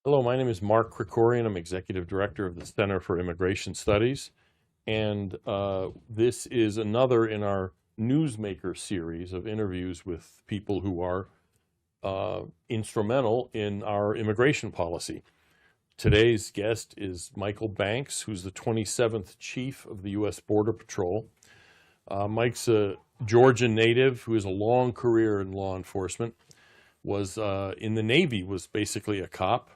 Hello, my name is Mark Krikorian. I'm Executive Director of the Center for Immigration Studies. And this is another in our Newsmaker series of interviews with people who are instrumental in our immigration policy. Today's guest is Michael Banks, who's the 27th Chief of the U.S. Border Patrol. Mike's a Georgian native who has a long career in law enforcement, was in the Navy, was basically a cop.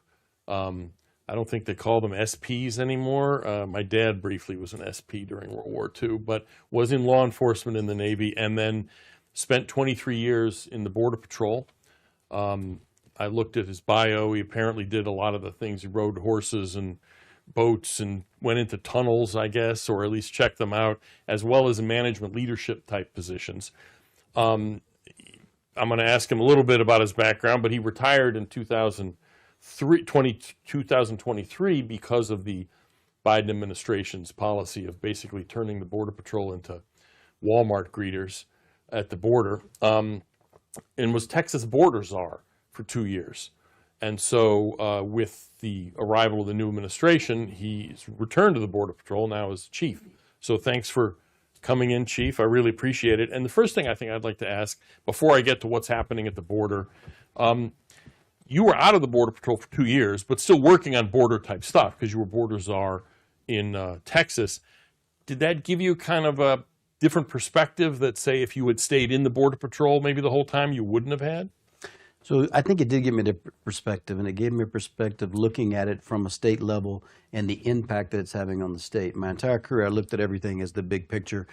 I don't think they call them SPs anymore. My dad briefly was an SP during World War II, but was in law enforcement in the Navy and then spent 23 years in the Border Patrol. I looked at his bio. He apparently did a lot of the things. He rode horses and boats and went into tunnels, I guess, or at least checked them out, as well as management leadership type positions. I'm going to ask him a little bit about his background, but he retired in 2023 because of the Biden administration's policy of basically turning the Border Patrol into Walmart greeters at the border, and was Texas border czar for 2 years. And so with the arrival of the new administration, he's returned to the Border Patrol now as chief. So thanks for coming in, Chief. I really appreciate it. And the first thing I think I'd like to ask, before I get to what's happening at the border, you were out of the Border Patrol for 2 years, but still working on border type stuff because you were border czar in Texas. Did that give you kind of a different perspective that, say, if you had stayed in the Border Patrol maybe the whole time, you wouldn't have had? So I think it did give me the perspective, and it gave me a perspective looking at it from a state level and the impact that it's having on the state. My entire career, I looked at everything as the big picture,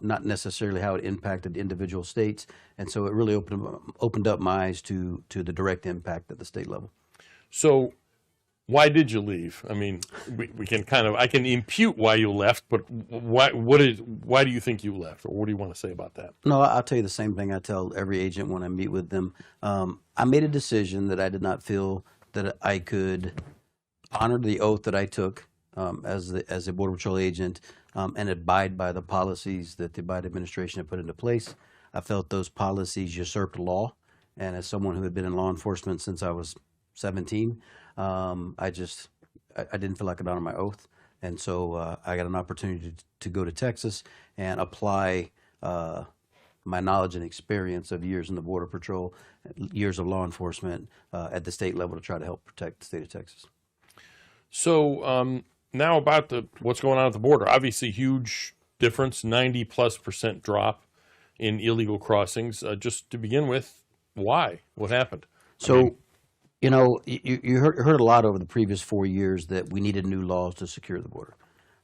not necessarily how it impacted individual states. And so it really opened up my eyes to the direct impact at the state level. So why did you leave? I mean, we can kind of, I can impute why you left, but why do you think you left? Or what do you want to say about that? No, I'll tell you the same thing I tell every agent when I meet with them. I made a decision that I did not feel that I could honor the oath that I took as a Border Patrol agent and abide by the policies that the Biden administration had put into place. I felt those policies usurped law. And as someone who had been in law enforcement since I was 17, I didn't feel I could honor my oath. And so I got an opportunity to go to Texas and apply my knowledge and experience of years in the Border Patrol, years of law enforcement at the state level to try to help protect the state of Texas. So now about what's going on at the border. Obviously, huge difference, 90+% drop in illegal crossings. Just to begin with, why? What happened? So, you heard a lot over the previous 4 years that we needed new laws to secure the border,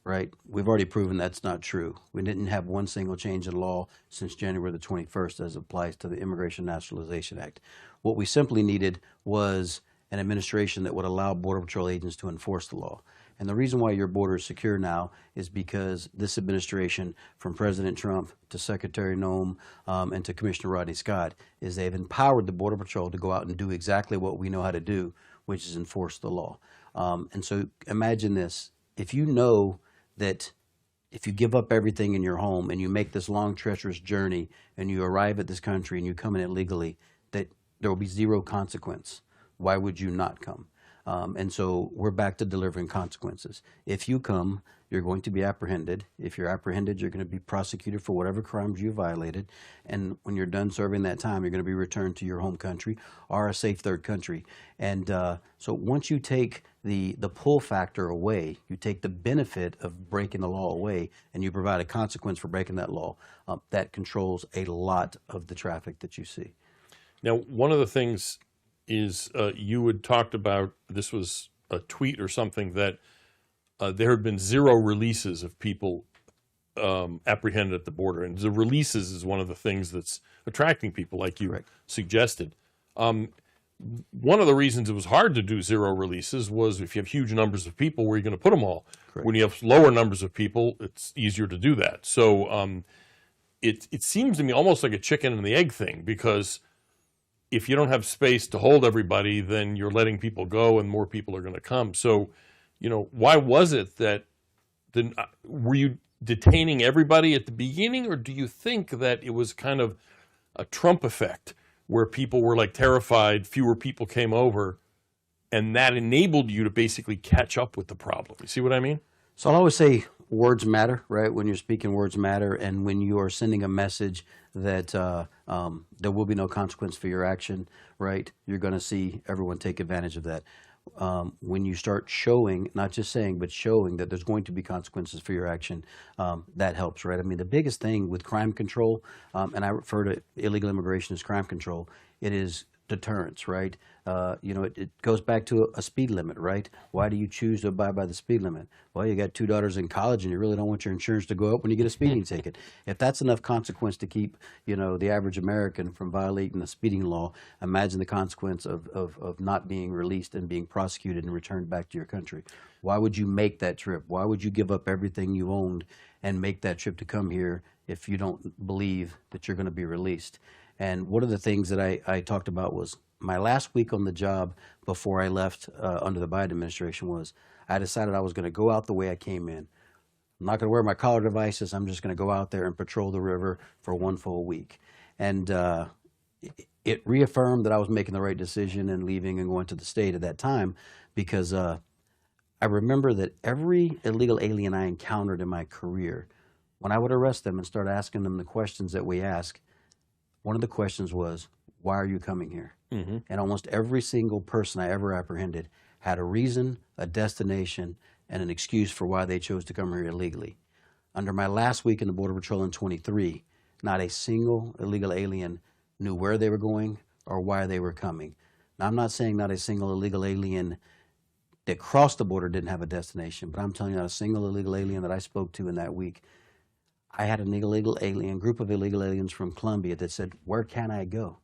right? We've already proven that's not true. We didn't have one single change in law since January the 21st as it applies to the Immigration Nationalization Act. What we simply needed was an administration that would allow Border Patrol agents to enforce the law. And the reason why your border is secure now is because this administration, from President Trump to Secretary Noem and to Commissioner Rodney Scott, is they've empowered the Border Patrol to go out and do exactly what we know how to do, which is enforce the law. And so imagine this. If you know that if you give up everything in your home and you make this long, treacherous journey and you arrive at this country and you come in illegally, that there will be zero consequence. Why would you not come? And so we're back to delivering consequences. If you come, you're going to be apprehended. If you're apprehended, you're going to be prosecuted for whatever crimes you violated. And when you're done serving that time, you're going to be returned to your home country or a safe third country. And so once you take the pull factor away, you take the benefit of breaking the law away, and you provide a consequence for breaking that law, that controls a lot of the traffic that you see. Now, one of the things is you had talked about, this was a tweet or something, that there had been 0 releases of people apprehended at the border. And the releases is one of the things that's attracting people, like you suggested. One of the reasons it was hard to do 0 releases was if you have huge numbers of people, where are you going to put them all? Correct. When you have lower numbers of people, it's easier to do that. So it seems to me almost like a chicken and the egg thing, because if you don't have space to hold everybody, then you're letting people go and more people are going to come. So, why was it that, were you detaining everybody at the beginning, or do you think that it was kind of a Trump effect where people were like terrified, fewer people came over, and that enabled you to basically catch up with the problem. You see what I mean? So I'll always say words matter, right? When you're speaking, words matter. And when you are sending a message that there will be no consequence for your action, right? You're going to see everyone take advantage of that. When you start showing, not just saying, but showing that there's going to be consequences for your action, that helps, right? I mean, the biggest thing with crime control, and I refer to illegal immigration as crime control, it is deterrence, right? It goes back to a speed limit, right? Why do you choose to abide by the speed limit? Well, you got 2 daughters in college and you really don't want your insurance to go up when you get a speeding ticket. If that's enough consequence to keep, the average American from violating the speeding law, imagine the consequence of not being released and being prosecuted and returned back to your country. Why would you make that trip? Why would you give up everything you owned and make that trip to come here if you don't believe that you're going to be released? And one of the things that I talked about was my last week on the job before I left under the Biden administration was I decided I was going to go out the way I came in. I'm not going to wear my collar devices. I'm just going to go out there and patrol the river for 1 full week. And it reaffirmed that I was making the right decision and leaving and going to the state at that time because I remember that every illegal alien I encountered in my career, when I would arrest them and start asking them the questions that we ask, one of the questions was, why are you coming here? Mm-hmm. And almost every single person I ever apprehended had a reason, a destination, and an excuse for why they chose to come here illegally. Under my last week in the Border Patrol in 23, not a single illegal alien knew where they were going or why they were coming. Now, I'm not saying not a single illegal alien that crossed the border didn't have a destination, but I'm telling you, not a single illegal alien that I spoke to in that week. I had an illegal alien, group of illegal aliens from Colombia that said, where can I go?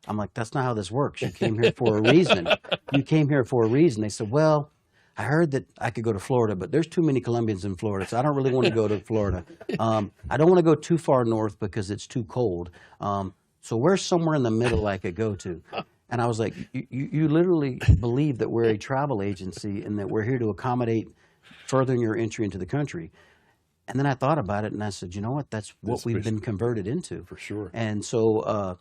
I'm like, that's not how this works. You came here for a reason. You came here for a reason. They said, well, I heard that I could go to Florida, but there's too many Colombians in Florida, so I don't really want to go to Florida. I don't want to go too far north because it's too cold. So where's somewhere in the middle I could go to? And I was like, you literally believe that we're a travel agency and that we're here to accommodate furthering your entry into the country. And then I thought about it, and I said, you know what? That's what we've been converted into. For sure. And so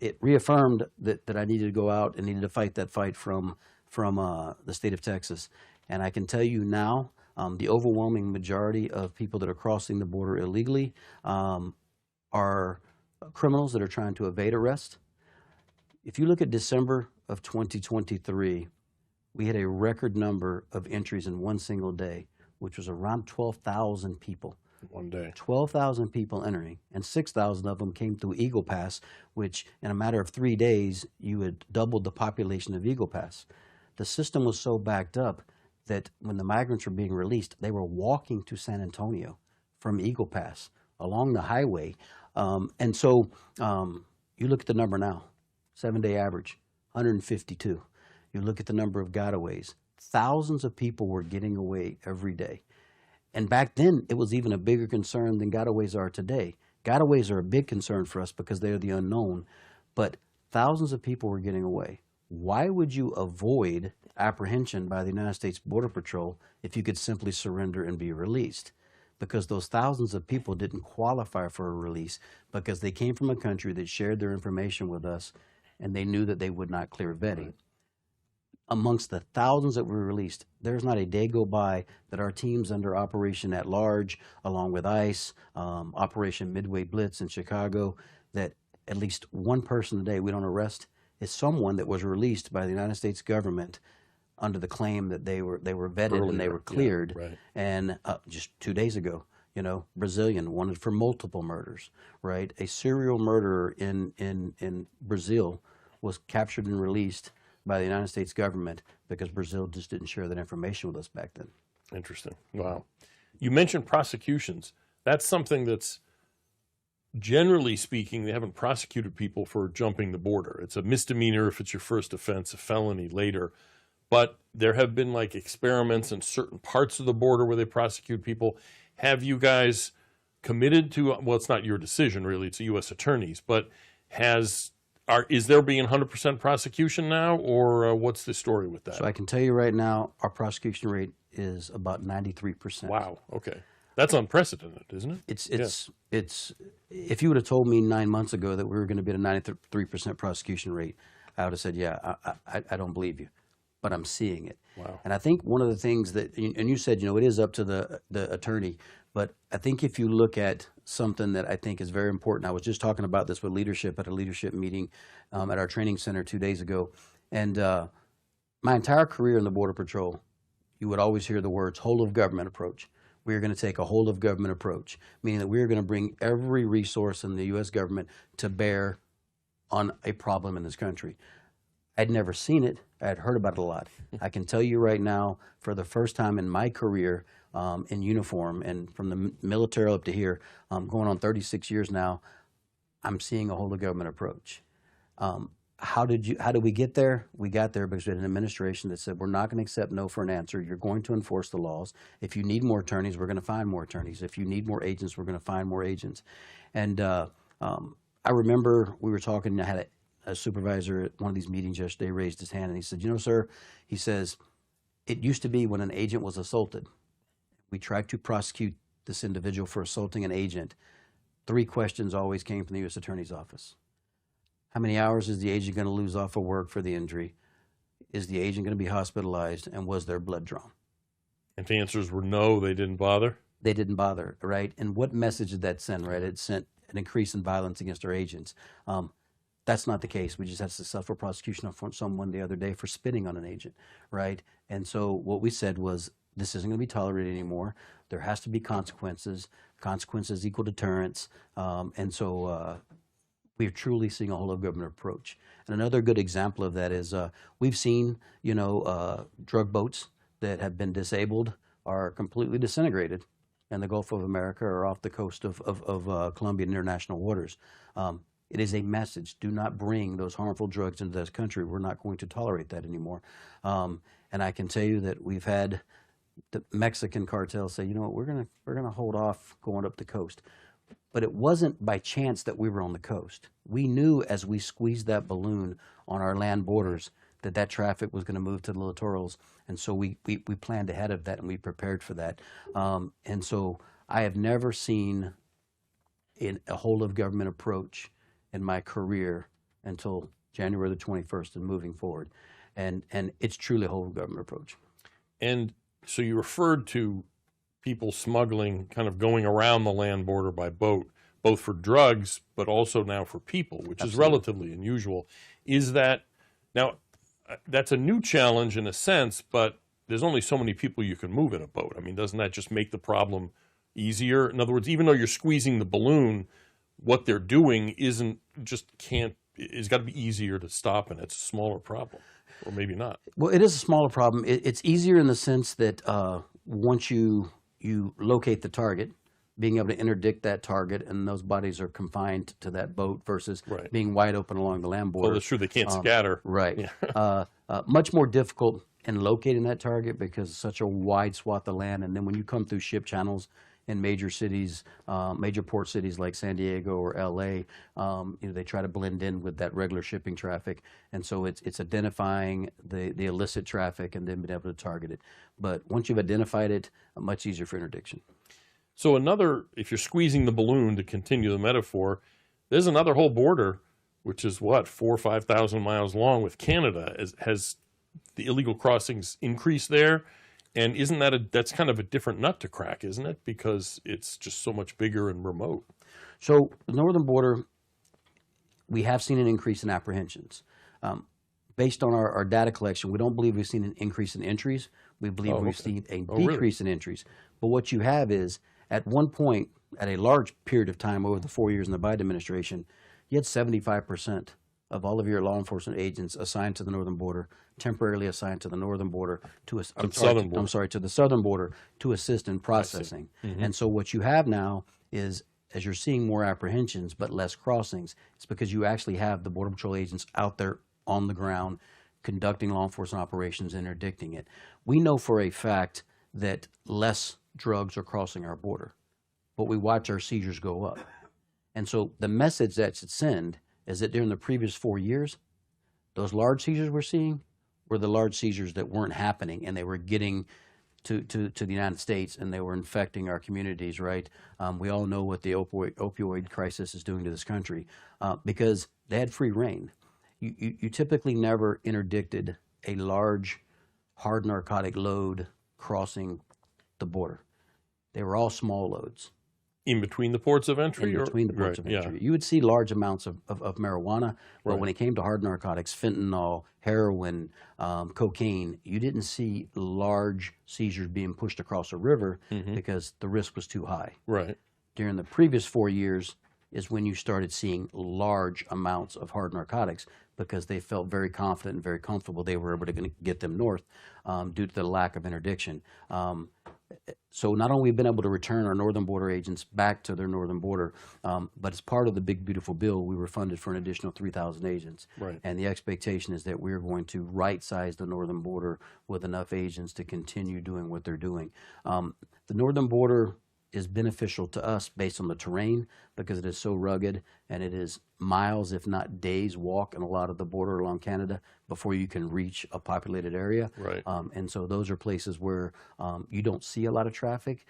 it reaffirmed that I needed to go out and needed to fight that fight from the state of Texas. And I can tell you now, the overwhelming majority of people that are crossing the border illegally are criminals that are trying to evade arrest. If you look at December of 2023, we had a record number of entries in one single day, which was around 12,000 people. One day. 12,000 people entering, and 6,000 of them came through Eagle Pass, which in a matter of 3 days, you had doubled the population of Eagle Pass. The system was so backed up that when the migrants were being released, they were walking to San Antonio from Eagle Pass along the highway. And so you look at the number now, 7-day average, 152. You look at the number of gotaways. Thousands of people were getting away every day. And back then, it was even a bigger concern than gotaways are today. Gotaways are a big concern for us because they are the unknown, but thousands of people were getting away. Why would you avoid apprehension by the United States Border Patrol if you could simply surrender and be released? Because those thousands of people didn't qualify for a release because they came from a country that shared their information with us and they knew that they would not clear vetting. Right. Amongst the thousands that were released, there's not a day go by that our teams under Operation at Large, along with ICE, Operation Midway Blitz in Chicago, that at least one person a day we don't arrest is someone that was released by the United States government under the claim that they were vetted earlier, and they were cleared. Yeah, right. And just 2 days ago, Brazilian wanted for multiple murders, right? A serial murderer in Brazil was captured and released by the United States government because Brazil just didn't share that information with us back then. Interesting. Wow. You mentioned prosecutions. That's something that's, generally speaking, they haven't prosecuted people for jumping the border. It's a misdemeanor if it's your first offense, a felony later. But there have been like experiments in certain parts of the border where they prosecute people. Have you guys committed to, well, it's not your decision really, it's a U.S. attorney's, but is there being 100% prosecution now, or what's the story with that? So I can tell you right now, our prosecution rate is about 93%. Wow. Okay, that's unprecedented, isn't it? It's. If you would have told me 9 months ago that we were going to be at a 93% prosecution rate, I would have said, yeah, I don't believe you. but I'm seeing it. Wow. And I think one of the things that, and you said, it is up to the attorney, but I think if you look at something that I think is very important, I was just talking about this with leadership at a leadership meeting at our training center 2 days ago, and my entire career in the Border Patrol, you would always hear the words whole of government approach. We are going to take a whole of government approach, meaning that we are going to bring every resource in the U.S. government to bear on a problem in this country. I'd never seen it. I had heard about it a lot. I can tell you right now, for the first time in my career in uniform and from the military up to here, going on 36 years now, I'm seeing a whole of government approach. How did we get there? We got there because we had an administration that said, we're not going to accept no for an answer. You're going to enforce the laws. If you need more attorneys, we're going to find more attorneys. If you need more agents, we're going to find more agents. And I remember we were talking, I had a supervisor at one of these meetings yesterday raised his hand and he said, sir, he says, it used to be when an agent was assaulted, we tried to prosecute this individual for assaulting an agent. 3 questions always came from the U.S. Attorney's Office. How many hours is the agent going to lose off of work for the injury? Is the agent going to be hospitalized? And was their blood drawn? And the answers were no, they didn't bother? They didn't bother, right? And what message did that send, right? It sent an increase in violence against our agents. That's not the case. We just had successful prosecution of someone the other day for spitting on an agent, right? And so what we said was, this isn't going to be tolerated anymore. There has to be consequences. Consequences equal deterrence. And so we're truly seeing a whole of government approach. And another good example of that is we've seen, drug boats that have been disabled are completely disintegrated in the Gulf of America or off the coast of Colombian international waters. It is a message. Do not bring those harmful drugs into this country. We're not going to tolerate that anymore. And I can tell you that we've had the Mexican cartel say, we're gonna hold off going up the coast. But it wasn't by chance that we were on the coast. We knew as we squeezed that balloon on our land borders that traffic was going to move to the littorals. And so we planned ahead of that and we prepared for that. And so I have never seen a whole of government approach in my career until January the 21st and moving forward. And it's truly a whole of government approach. And so you referred to people smuggling, kind of going around the land border by boat, both for drugs, but also now for people, which Absolutely. is relatively unusual. Is that, now, that's a new challenge in a sense, but there's only so many people you can move in a boat. I mean, doesn't that just make the problem easier? In other words, even though you're squeezing the balloon, what they're doing it's got to be easier to stop, and it's a smaller problem, or maybe not. Well, it is a smaller problem. It's easier in the sense that once you locate the target, being able to interdict that target, and those bodies are confined to that boat versus Right. being wide open along the land border. Well, that's true. They can't scatter. Right. Yeah. Much more difficult in locating that target because it's such a wide swath of land. And then when you come through ship channels in major cities, major port cities like San Diego or LA, they try to blend in with that regular shipping traffic. And so it's identifying the illicit traffic and then being able to target it. But once you've identified it, much easier for interdiction. So if you're squeezing the balloon, to continue the metaphor, there's another whole border, which is what, 4,000 or 5,000 miles long with Canada. Has the illegal crossings increased there? And isn't that's kind of a different nut to crack, isn't it? Because it's just so much bigger and remote. So the northern border, we have seen an increase in apprehensions. Based on our data collection, we don't believe we've seen an increase in entries. We believe we've seen a decrease in entries. But what you have is, at one point, at a large period of time over the 4 years in the Biden administration, you had 75% of all of your law enforcement agents assigned to the northern border, temporarily assigned to the northern border, to the southern border to assist in processing. Mm-hmm. And so what you have now is, as you're seeing more apprehensions but less crossings, it's because you actually have the Border Patrol agents out there on the ground conducting law enforcement operations, interdicting it. We know for a fact that less drugs are crossing our border, but we watch our seizures go up. And so the message that should send is that during the previous 4 years, those large seizures we're seeing were the large seizures that weren't happening, and they were getting to the United States, and they were infecting our communities, right? We all know what the opioid crisis is doing to this country because they had free reign. You typically never interdicted a large hard narcotic load crossing the border. They were all small loads. In between the ports of entry? In between the ports of entry. You would see large amounts of marijuana, but when it came to hard narcotics, fentanyl, heroin, cocaine, you didn't see large seizures being pushed across a river because the risk was too high. Right. During the previous 4 years is when you started seeing large amounts of hard narcotics because they felt very confident and very comfortable they were able to get them north due to the lack of interdiction. So not only have we been able to return our northern border agents back to their northern border, but as part of the big, beautiful bill, we were funded for an additional 3,000 agents. Right. And the expectation is that we're going to right-size the northern border with enough agents to continue doing what they're doing. The northern border is beneficial to us based on the terrain because it is so rugged and it is miles, if not days, walk in a lot of the border along Canada before you can reach a populated area. Right. And so those are places where you don't see a lot of traffic.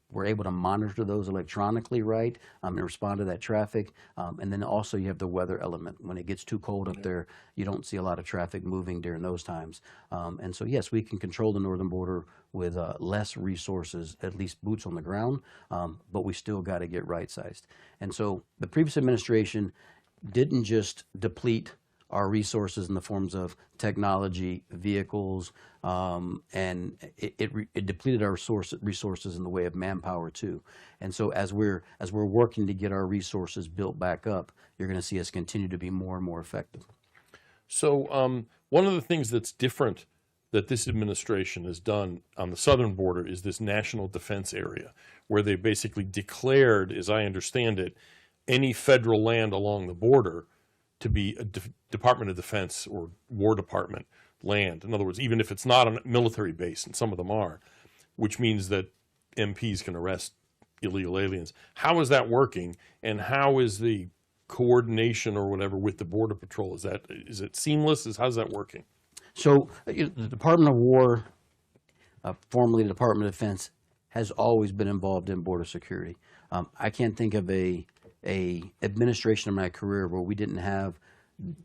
We're able to monitor those electronically, right, and respond to that traffic. And then also you have the weather element. When it gets too cold up there, you don't see a lot of traffic moving during those times. And so, yes, we can control the northern border with less resources, at least boots on the ground, but we still got to get right-sized. And so the previous administration didn't just deplete our resources in the forms of technology, vehicles, and it depleted our resources in the way of manpower too. And so as we're working to get our resources built back up, you're going to see us continue to be more and more effective. So one of the things that's different that this administration has done on the southern border is this national defense area, where they basically declared, as I understand it, any federal land along the border to be a Department of Defense or War Department land. In other words, even if it's not a military base, and some of them are, which means that MPs can arrest illegal aliens. How is that working, and how is the coordination or whatever with the Border Patrol? Is it seamless? How's that working? So the Department of War, formerly the Department of Defense, has always been involved in border security. I can't think of a administration in my career where we didn't have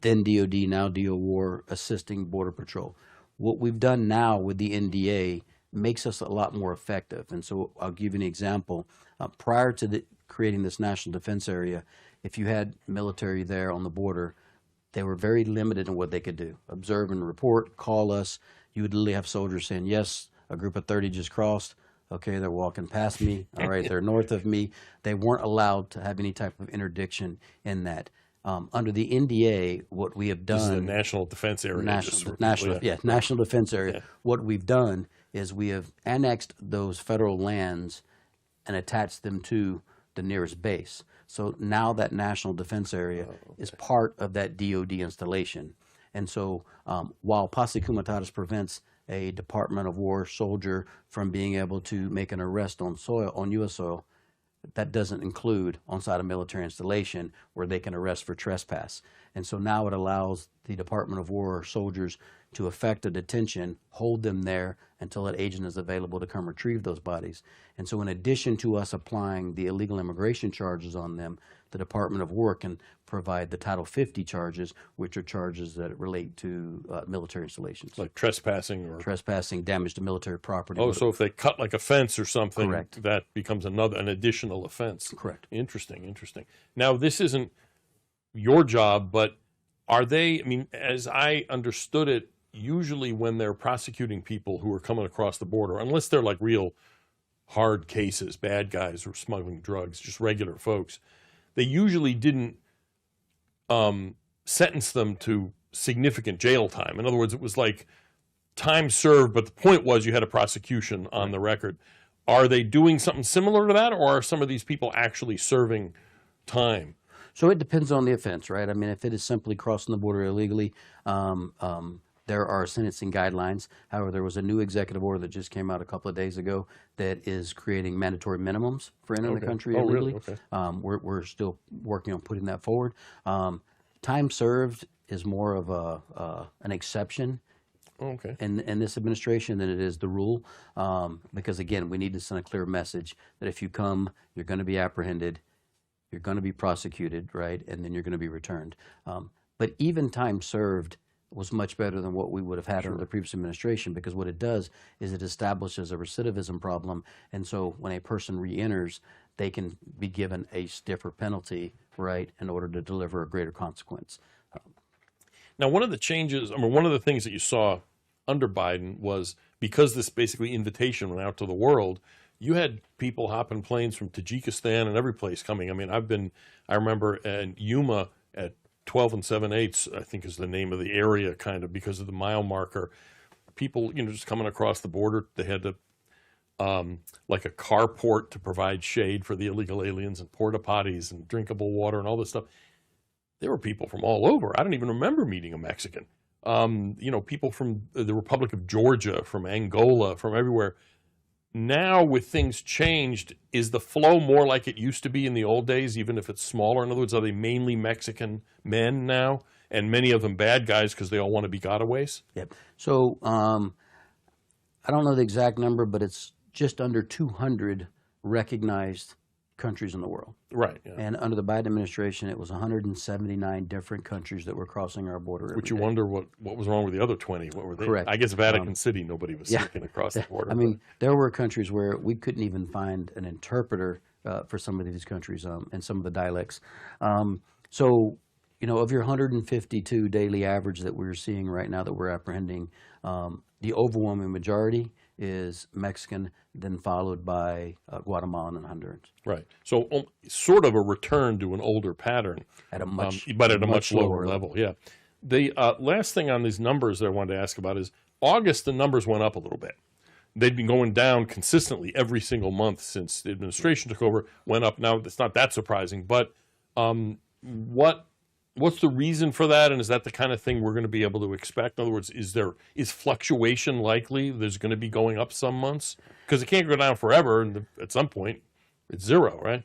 then DOD, now DOWAR, assisting Border Patrol. What we've done now with the NDA makes us a lot more effective. And so I'll give you an example. Prior to creating this national defense area, if you had military there on the border, they were very limited in what they could do. Observe and report, call us. You would literally have soldiers saying, yes, a group of 30 just crossed. Okay, they're walking past me. All right, they're north of me. They weren't allowed to have any type of interdiction in that. Under the NDA, what we have done— This is the National Defense Area. National Defense Area. Yeah. What we've done is we have annexed those federal lands and attached them to the nearest base. So now that National Defense Area is part of that DOD installation. And so while posse comitatus prevents a Department of War soldier from being able to make an arrest on U.S. soil, that doesn't include on-site a military installation where they can arrest for trespass. And so now it allows the Department of War soldiers to effect a detention, hold them there until an agent is available to come retrieve those bodies. And so in addition to us applying the illegal immigration charges on them, the Department of War can provide the Title 50 charges, which are charges that relate to military installations. Like trespassing or... Trespassing, damage to military property. Oh, so if they cut like a fence or something, correct, that becomes an additional offense. Correct. Interesting. Now, this isn't your job, but are they, I mean, as I understood it, usually when they're prosecuting people who are coming across the border, unless they're like real hard cases, bad guys or smuggling drugs, just regular folks, they usually didn't sentence them to significant jail time. In other words, it was like time served, but the point was you had a prosecution on the record. Are they doing something similar to that, or are some of these people actually serving time? So it depends on the offense, right? I mean, if it is simply crossing the border illegally, there are sentencing guidelines. However, there was a new executive order that just came out a couple of days ago that is creating mandatory minimums for entering the country illegally. Really? Okay. We're still working on putting that forward. Time served is more of an exception in this administration than it is the rule, because again, we need to send a clear message that if you come, you're going to be apprehended, you're going to be prosecuted, right, and then you're going to be returned. But even time served was much better than what we would have had under the previous administration, because what it does is it establishes a recidivism problem. And so when a person re-enters, they can be given a stiffer penalty, right, in order to deliver a greater consequence. Now, one of the changes, I mean, one of the things that you saw under Biden was, because this basically invitation went out to the world, you had people hopping planes from Tajikistan and every place coming. I mean, I remember in Yuma at 12 7/8, I think is the name of the area, kind of because of the mile marker. People, just coming across the border, they had to, like a carport to provide shade for the illegal aliens, and porta potties and drinkable water and all this stuff. There were people from all over. I don't even remember meeting a Mexican. People from the Republic of Georgia, from Angola, from everywhere. Now, with things changed, is the flow more like it used to be in the old days, even if it's smaller? In other words, are they mainly Mexican men now, and many of them bad guys because they all want to be gotaways? Yep. So I don't know the exact number, but it's just under 200 recognized countries in the world. Right. Yeah. And under the Biden administration, it was 179 different countries that were crossing our border every Which you day. wonder what was wrong with the other 20. What were they? Correct. I guess Vatican City, nobody was yeah. sneaking across the border. I mean, there were countries where we couldn't even find an interpreter for some of these countries and some of the dialects. So, of your 152 daily average that we're seeing right now that we're apprehending, the overwhelming majority is Mexican, then followed by Guatemalan and Hondurans. Right. So sort of a return to an older pattern. At a much lower level. Yeah. The last thing on these numbers that I wanted to ask about is August, the numbers went up a little bit. They'd been going down consistently every single month since the administration took over, went up. Now, it's not that surprising, but what's the reason for that, and is that the kind of thing we're going to be able to expect? In other words, is fluctuation likely? There's going to be going up some months? Because it can't go down forever, and at some point, it's zero, right?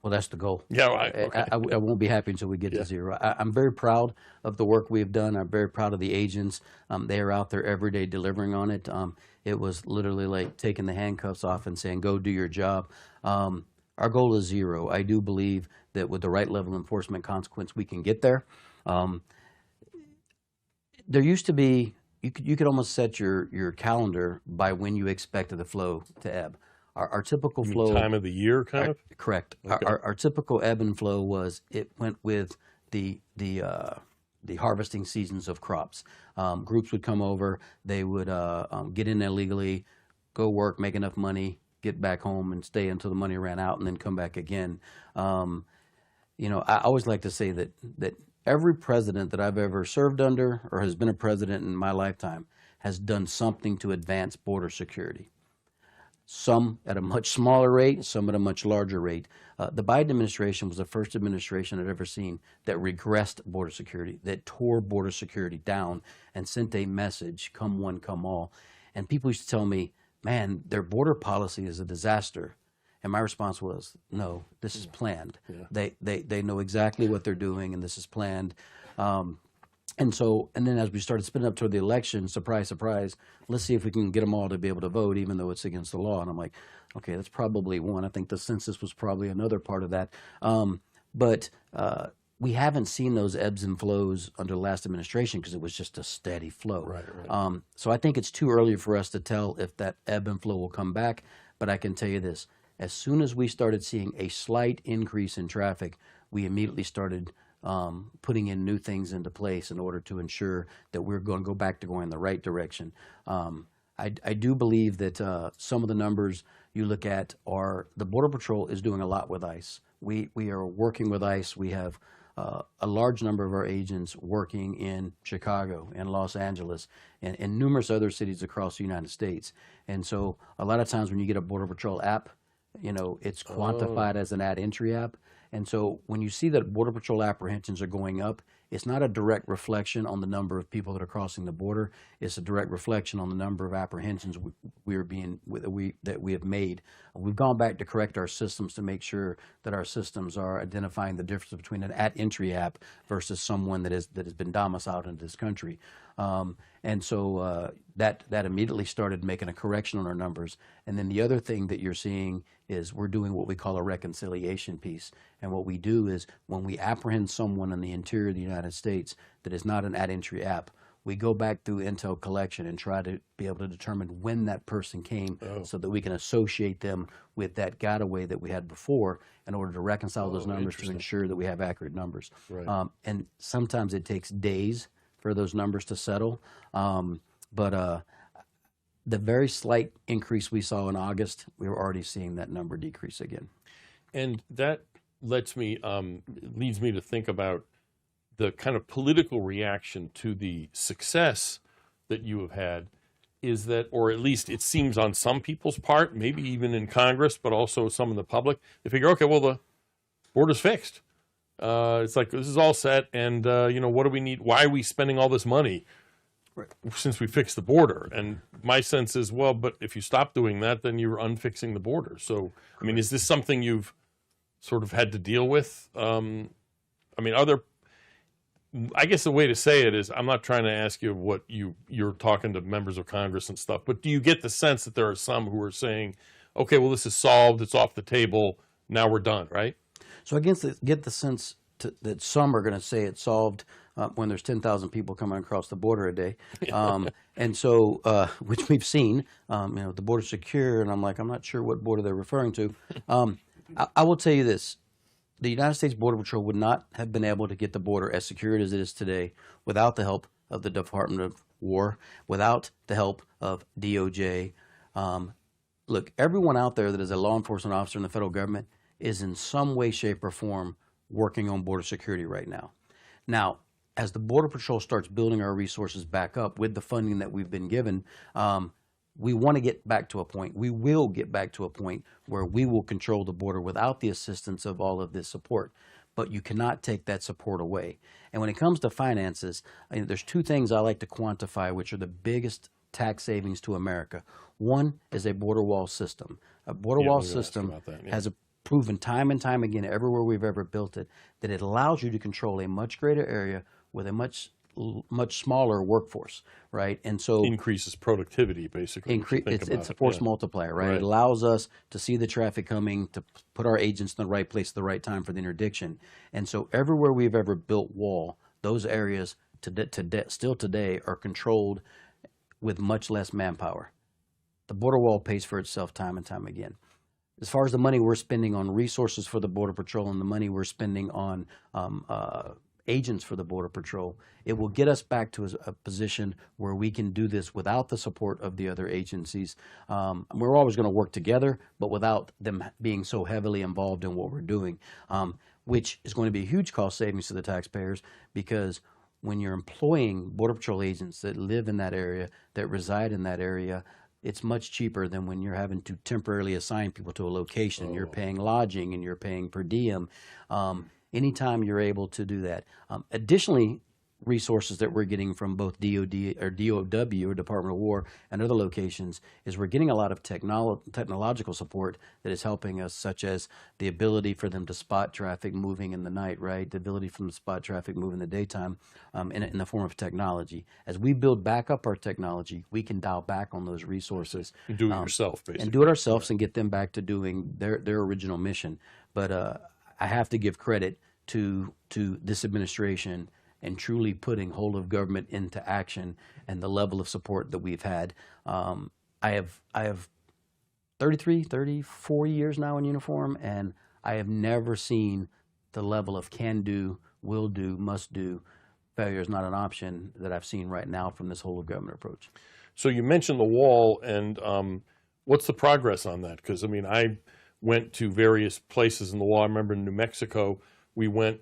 Well, that's the goal. Yeah, right. Okay. I won't be happy until we get to zero. I'm very proud of the work we've done. I'm very proud of the agents. They are out there every day delivering on it. It was literally like taking the handcuffs off and saying, go do your job. Our goal is zero. I do believe that with the right level of enforcement consequence, we can get there. There used to be, you could almost set your calendar by when you expected the flow to ebb. Our typical flow, time of the year, kind of? Correct. Okay. Our typical ebb and flow was, it went with the harvesting seasons of crops. Groups would come over, they would get in illegally, go work, make enough money, get back home and stay until the money ran out, and then come back again. I always like to say that every president that I've ever served under or has been a president in my lifetime has done something to advance border security. Some at a much smaller rate, some at a much larger rate. The Biden administration was the first administration I'd ever seen that regressed border security, that tore border security down and sent a message, come one, come all. And people used to tell me, man, their border policy is a disaster. And my response was, no, this is planned. Yeah. They know exactly what they're doing, and this is planned. And then as we started spinning up toward the election, surprise, surprise, let's see if we can get them all to be able to vote, even though it's against the law. And I'm like, okay, that's probably one. I think the census was probably another part of that. But we haven't seen those ebbs and flows under the last administration because it was just a steady flow. Right. So I think it's too early for us to tell if that ebb and flow will come back. But I can tell you this, as soon as we started seeing a slight increase in traffic, we immediately started putting in new things into place in order to ensure that we're going to go back to going in the right direction. I do believe that some of the numbers you look at are, the Border Patrol is doing a lot with ICE. We are working with ICE. We have a large number of our agents working in Chicago and Los Angeles and numerous other cities across the United States. And so a lot of times when you get a Border Patrol app, it's quantified as an at-entry app. And so when you see that Border Patrol apprehensions are going up, it's not a direct reflection on the number of people that are crossing the border. It's a direct reflection on the number of apprehensions that we have made. We've gone back to correct our systems to make sure that our systems are identifying the difference between an at-entry app versus someone that has been domiciled in this country. And so that immediately started making a correction on our numbers. And then the other thing that you're seeing is we're doing what we call a reconciliation piece. And what we do is when we apprehend someone in the interior of the United States that is not an at-entry app, we go back through intel collection and try to be able to determine when that person came so that we can associate them with that gotaway that we had before in order to reconcile those numbers to ensure that we have accurate numbers. Right. And sometimes it takes days for those numbers to settle. But the very slight increase we saw in August, we were already seeing that number decrease again. And that leads me to think about the kind of political reaction to the success that you have had. Is that, or at least it seems on some people's part, maybe even in Congress, but also some in the public, they figure, okay, well, the border's fixed. It's like, this is all set, and what do we need? Why are we spending all this money since we fixed the border? And my sense is, well, but if you stop doing that, then you're unfixing the border. So, I mean, is this something you've sort of had to deal with? I guess the way to say it is, I'm not trying to ask you what you're talking to members of Congress and stuff, but do you get the sense that there are some who are saying, okay, well, this is solved, it's off the table, now we're done, right? So I get the sense that some are going to say it's solved when there's 10,000 people coming across the border a day. And so, which we've seen, the border's secure, and I'm not sure what border they're referring to. I will tell you this. The United States Border Patrol would not have been able to get the border as secure as it is today without the help of the Department of War, without the help of DOJ. Look, everyone out there that is a law enforcement officer in the federal government is in some way, shape, or form working on border security right now. Now, as the Border Patrol starts building our resources back up with the funding that we've been given, we want to get back to a point, we will get back to a point where we will control the border without the assistance of all of this support. But you cannot take that support away. And when it comes to finances, there's two things I like to quantify, which are the biggest tax savings to America. One is a border wall system. A border wall system has proven time and time again, everywhere we've ever built it, that it allows you to control a much greater area with a much smaller workforce, right? And so increases productivity, basically. It's a force multiplier, right? It allows us to see the traffic coming, to put our agents in the right place at the right time for the interdiction. And so everywhere we've ever built wall, those areas still today are controlled with much less manpower. The border wall pays for itself time and time again. As far as the money we're spending on resources for the Border Patrol and the money we're spending on agents for the Border Patrol, it will get us back to a position where we can do this without the support of the other agencies. We're always going to work together, but without them being so heavily involved in what we're doing, which is going to be a huge cost savings to the taxpayers, because when you're employing Border Patrol agents that live in that area, that reside in that area, it's much cheaper than when you're having to temporarily assign people to a location. You're paying lodging and you're paying per diem. Anytime you're able to do that. Additionally, resources that we're getting from both DOD or DOW or Department of War and other locations is we're getting a lot of technological support that is helping us, such as the ability for them to spot traffic moving in the night, right? The ability for them to spot traffic moving in the daytime in the form of technology. As we build back up our technology, we can dial back on those resources. You do it yourself, basically. And do it ourselves and get them back to doing their original mission. But I have to give credit to this administration and truly putting whole of government into action and the level of support that we've had. I have 34 years now in uniform, and I have never seen the level of can do, will do, must do, failure is not an option that I've seen right now from this whole of government approach. So you mentioned the wall, and what's the progress on that? Because, I went to various places in the wall. I remember in New Mexico, we went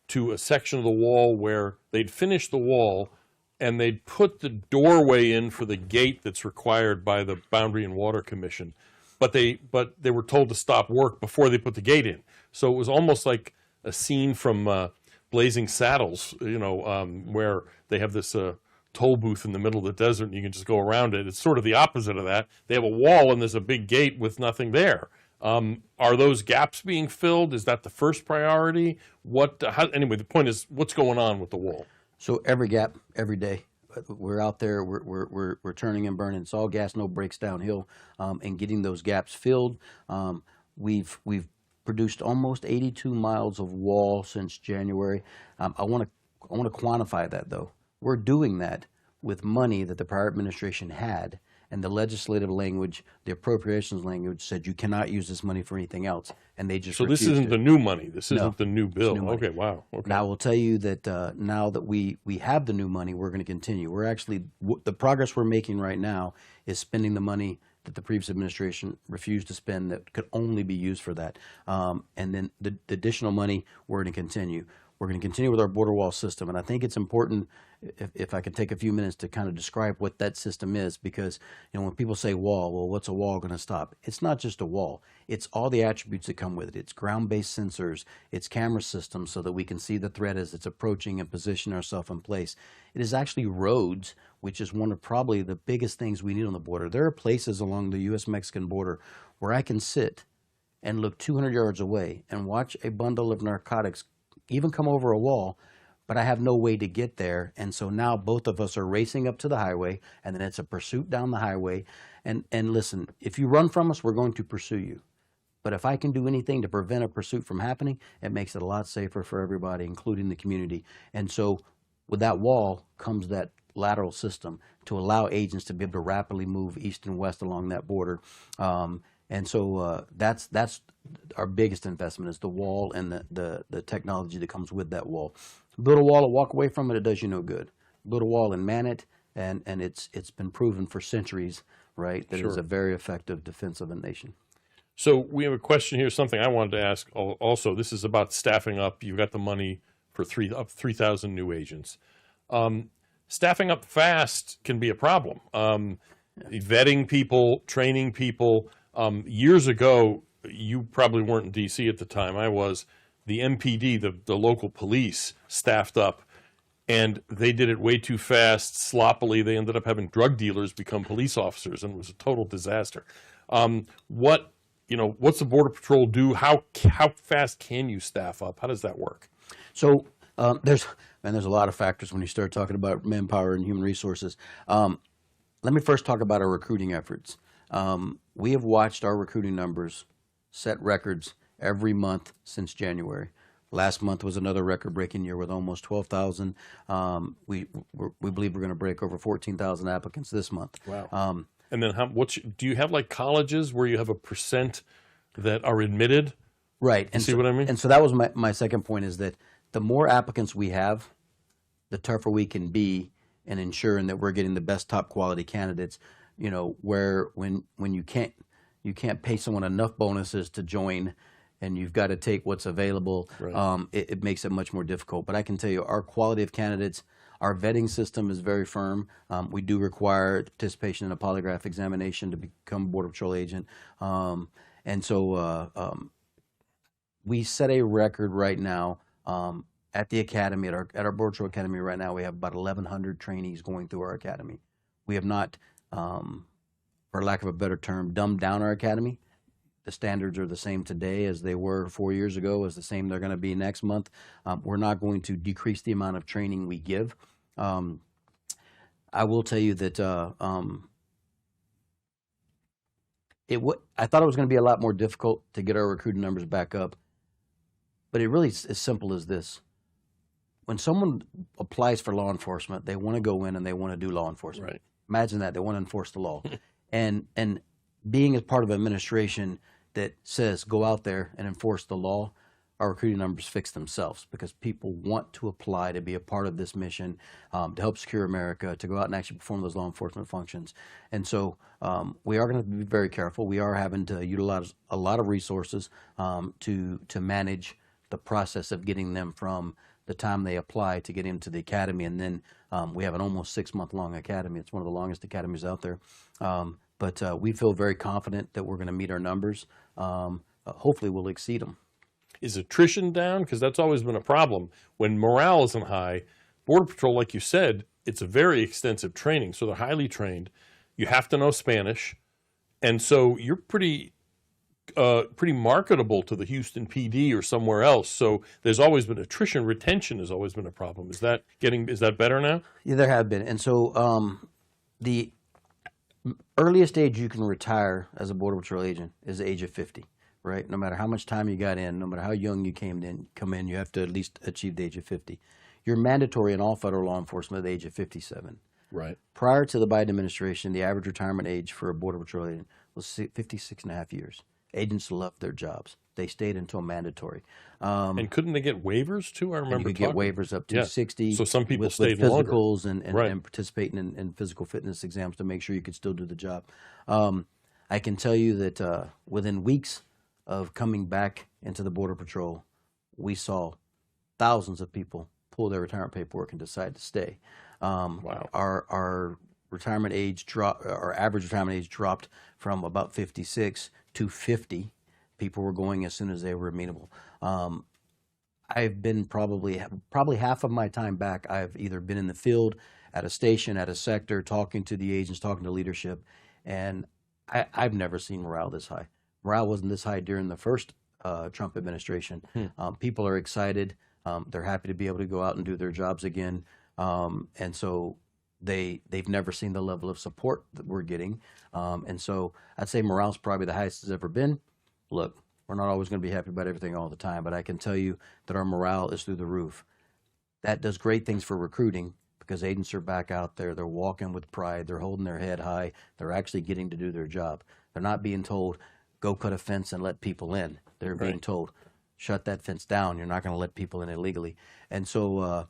to a section of the wall where they'd finished the wall and they'd put the doorway in for the gate that's required by the Boundary and Water Commission, but they were told to stop work before they put the gate in. So it was almost like a scene from Blazing Saddles, where they have this toll booth in the middle of the desert and you can just go around it. It's sort of the opposite of that. They have a wall and there's a big gate with nothing there. Are those gaps being filled? Is that the first priority? Anyway, the point is, what's going on with the wall? So every gap, every day, we're out there. We're turning and burning. It's all gas, no brakes downhill, and getting those gaps filled. We've produced almost 82 miles of wall since January. I want to quantify that though. We're doing that with money that the prior administration had, and the legislative language, the appropriations language said you cannot use this money for anything else, and they just So this refused isn't it. the new money. This No, isn't the new bill. new money. Okay, wow. Okay. Now, I will tell you that now that we have the new money, we're going to continue. We're actually, the progress we're making right now is spending the money that the previous administration refused to spend that could only be used for that. And then the additional money, we're going to continue. We're going to continue with our border wall system. And I think it's important, if I could take a few minutes to kind of describe what that system is, because when people say wall, well, what's a wall going to stop? It's not just a wall. It's all the attributes that come with it. It's ground-based sensors. It's camera systems so that we can see the threat as it's approaching and position ourselves in place. It is actually roads, which is one of probably the biggest things we need on the border. There are places along the U.S.-Mexican border where I can sit and look 200 yards away and watch a bundle of narcotics even come over a wall, but I have no way to get there. And so now both of us are racing up to the highway, and then it's a pursuit down the highway. And listen, if you run from us, we're going to pursue you. But if I can do anything to prevent a pursuit from happening, it makes it a lot safer for everybody, including the community. And so with that wall comes that lateral system to allow agents to be able to rapidly move east and west along that border. And so that's our biggest investment, is the wall and the technology that comes with that wall. Build a wall and walk away from it, it does you no good. Build a wall and man it, and it's been proven for centuries, right, that it's a very effective defense of a nation. So we have a question here, something I wanted to ask also. This is about staffing up. You've got the money for 3,000 new agents. Staffing up fast can be a problem. Vetting people, training people. Years ago, you probably weren't in D.C. at the time. I was. The MPD, the local police, staffed up, and they did it way too fast, sloppily. They ended up having drug dealers become police officers, and it was a total disaster. What's the Border Patrol do? How fast can you staff up? How does that work? So there's a lot of factors when you start talking about manpower and human resources. Let me first talk about our recruiting efforts. We have watched our recruiting numbers set records every month since January. Last month was another record-breaking year with almost 12,000. We believe we're going to break over 14,000 applicants this month. Wow. And then do you have like colleges where you have a percent that are admitted? Right. And see what I mean? And so that was my second point, is that the more applicants we have, the tougher we can be in ensuring that we're getting the best top quality candidates, where when you can't pay someone enough bonuses to join, and you've got to take what's available, right. It makes it much more difficult. But I can tell you, our quality of candidates, our vetting system is very firm. We do require participation in a polygraph examination to become a Border Patrol agent. And so we set a record right now at the academy, at our Border Patrol Academy right now. We have about 1,100 trainees going through our academy. We have not, for lack of a better term, dumbed down our academy. The standards are the same today as they were 4 years ago, as the same they're going to be next month. We're not going to decrease the amount of training we give. I will tell you that I thought it was going to be a lot more difficult to get our recruiting numbers back up, but it really is as simple as this. When someone applies for law enforcement, they want to go in and they want to do law enforcement. Right. Imagine that. They want to enforce the law. and being as part of an administration that says go out there and enforce the law, our recruiting numbers fix themselves, because people want to apply to be a part of this mission, to help secure America, to go out and actually perform those law enforcement functions. And so we are going to be very careful. We are having to utilize a lot of resources to manage the process of getting them from the time they apply to get into the academy. And then we have an almost 6-month-long academy. It's one of the longest academies out there. But we feel very confident that we're going to meet our numbers. Hopefully we'll exceed them. Is attrition down? Because that's always been a problem. When morale isn't high, Border Patrol, like you said, it's a very extensive training. So they're highly trained. You have to know Spanish. And so you're pretty marketable to the Houston PD or somewhere else. So there's always been attrition. Retention has always been a problem. Is that better now? Yeah, there have been. And so the earliest age you can retire as a Border Patrol agent is the age of 50. Right? No matter how much time you got in, no matter how young you come in, you have to at least achieve the age of 50. you're mandatory in all federal law enforcement at the age of 57. Right. Prior to the Biden administration, the average retirement age for a Border Patrol agent was 56 and a half years. Agents loved their jobs. They stayed until mandatory. And couldn't they get waivers too? I And remember you could get talking. waivers up to Yeah. 60. So some people with stayed longer. physicals and Right. participating in physical fitness exams to make sure you could still do the job. I can tell you that within weeks of coming back into the Border Patrol, we saw thousands of people pull their retirement paperwork and decide to stay. Wow. Our retirement age our average retirement age dropped from about 56 to 50. People were going as soon as they were amenable. I've been probably half of my time back. I've either been in the field, at a station, at a sector, talking to the agents, talking to leadership, and I've never seen morale this high. Morale wasn't this high during the first Trump administration. People are excited. They're happy to be able to go out and do their jobs again, and so they've never seen the level of support that we're getting. And so I'd say morale's probably the highest it's ever been. Look, we're not always going to be happy about everything all the time, but I can tell you that our morale is through the roof. That does great things for recruiting because agents are back out there. They're walking with pride. They're holding their head high. They're actually getting to do their job. They're not being told, go cut a fence and let people in. They're being told, shut that fence down. You're not going to let people in illegally. And so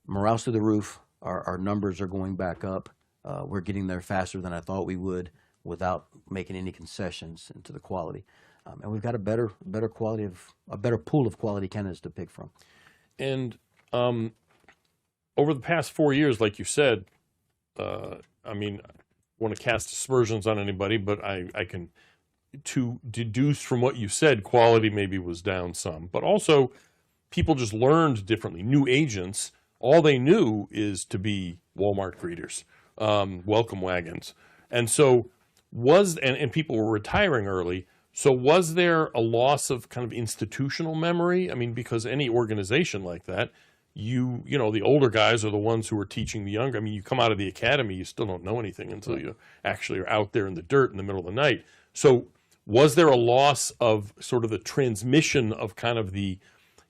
morale's through the roof. Our numbers are going back up. We're getting there faster than I thought we would without making any concessions into the quality. And we've got a better pool of quality candidates to pick from. And over the past 4 years, like you said, I mean, I want to cast aspersions on anybody, but I can to deduce from what you said, quality maybe was down some, but also people just learned differently. New agents, all they knew is to be Walmart greeters, welcome wagons. And so and people were retiring early. So was there a loss of kind of institutional memory? I mean, because any organization like that, you know, the older guys are the ones who are teaching the younger. I mean, you come out of the academy, you still don't know anything until you actually are out there in the dirt in the middle of the night. So was there a loss of sort of the transmission of kind of the,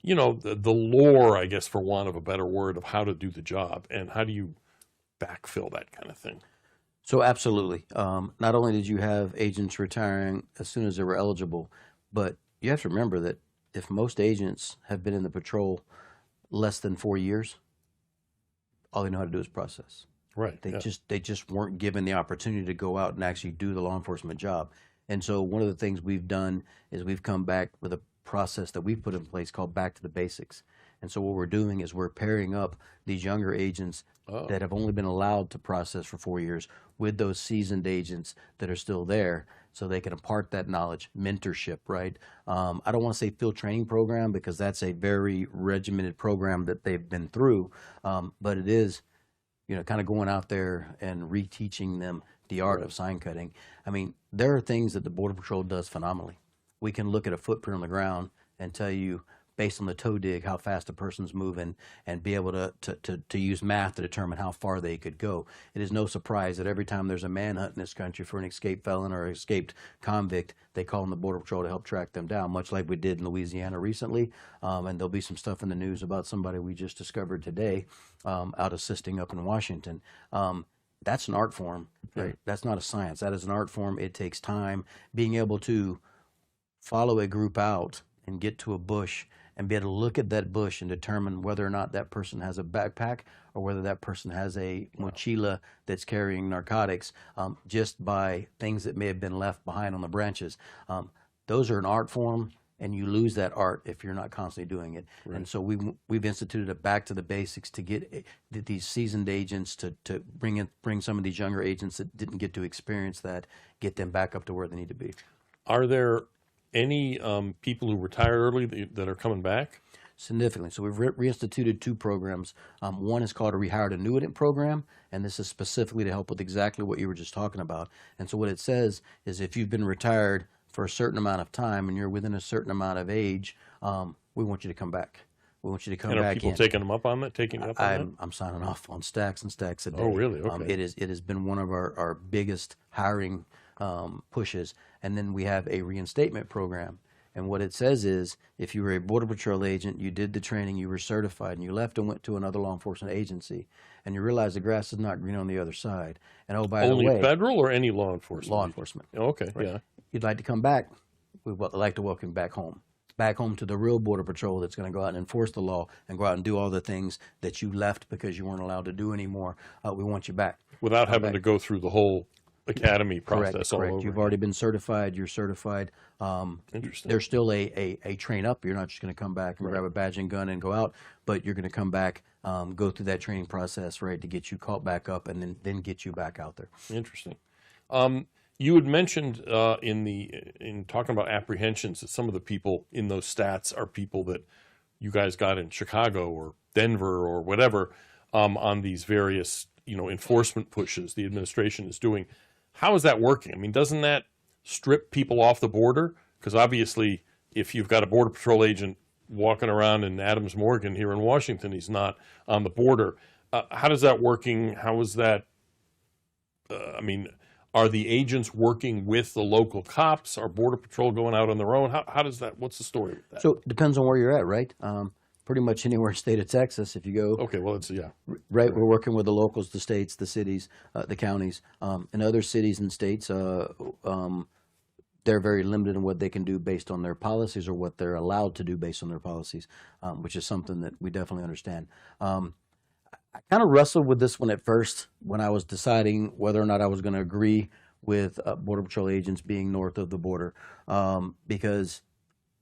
you know, the lore, I guess, for want of a better word, of how to do the job? And how do you backfill that kind of thing? So absolutely. Not only did you have agents retiring as soon as they were eligible, but you have to remember that if most agents have been in the patrol less than 4 years, all they know how to do is process. Right. They just weren't given the opportunity to go out and actually do the law enforcement job. And so one of the things we've done is we've come back with a process that we've put in place called Back to the Basics. And so what we're doing is we're pairing up these younger agents that have only been allowed to process for 4 years with those seasoned agents that are still there so they can impart that knowledge, mentorship, right? I don't want to say field training program because that's a very regimented program that they've been through, but it is, you know, kind of going out there and reteaching them the art of sign cutting. I mean, there are things that the Border Patrol does phenomenally. We can look at a footprint on the ground and tell you, based on the toe dig, how fast a person's moving, and be able to use math to determine how far they could go. It is no surprise that every time there's a manhunt in this country for an escaped felon or escaped convict, they call on the Border Patrol to help track them down, much like we did in Louisiana recently. And there'll be some stuff in the news about somebody we just discovered today out assisting up in Washington. That's an art form, right? That's not a science. That is an art form. It takes time. Being able to follow a group out and get to a bush and be able to look at that bush and determine whether or not that person has a backpack or whether that person has a mochila that's carrying narcotics, just by things that may have been left behind on the branches. Those are an art form, and you lose that art if you're not constantly doing it. Right. And so we've instituted a Back to the Basics to get these seasoned agents to bring some of these younger agents that didn't get to experience that, get them back up to where they need to be. Are there any people who retired early that are coming back? Significantly. So we've reinstituted two programs. One is called a Rehired Annuitant program, and this is specifically to help with exactly what you were just talking about. And so what it says is if you've been retired for a certain amount of time and you're within a certain amount of age, we want you to come back. We want you to come back in. And are people taking them up on that? Taking up on that? I'm signing off on stacks and stacks a day. Oh, really? Okay. It has been one of our biggest hiring pushes. And then we have a reinstatement program. And what it says is, if you were a Border Patrol agent, you did the training, you were certified, and you left and went to another law enforcement agency, and you realize the grass is not green on the other side. And oh, by Only the way, federal or any law enforcement? law enforcement. Oh, okay, Right. yeah. You'd like to come back, we'd like to welcome you back home to the real Border Patrol that's going to go out and enforce the law and go out and do all the things that you left because you weren't allowed to do anymore. We want you back. Without having to go through the whole academy process all Correct. over. You've already been certified. You're certified. Interesting. There's still a train up. You're not just going to come back and grab a badge and gun and go out, but you're going to come back, go through that training process, right, to get you caught back up and then get you back out there. Interesting. You had mentioned in talking about apprehensions that some of the people in those stats are people that you guys got in Chicago or Denver or whatever on these various enforcement pushes the administration is doing. How is that working? I mean, doesn't that strip people off the border? Because obviously, if you've got a Border Patrol agent walking around in Adams Morgan here in Washington, he's not on the border. How does that working? How is that? I mean, are the agents working with the local cops? Are Border Patrol going out on their own? How does that? What's the story with that? So it depends on where you're at, right? Pretty much anywhere in the state of Texas, if you go. Okay, well, it's yeah. Right, we're working with the locals, the states, the cities, the counties. In other cities and states, they're very limited in what they can do based on their policies or what they're allowed to do based on their policies, which is something that we definitely understand. I kind of wrestled with this one at first when I was deciding whether or not I was going to agree with Border Patrol agents being north of the border, because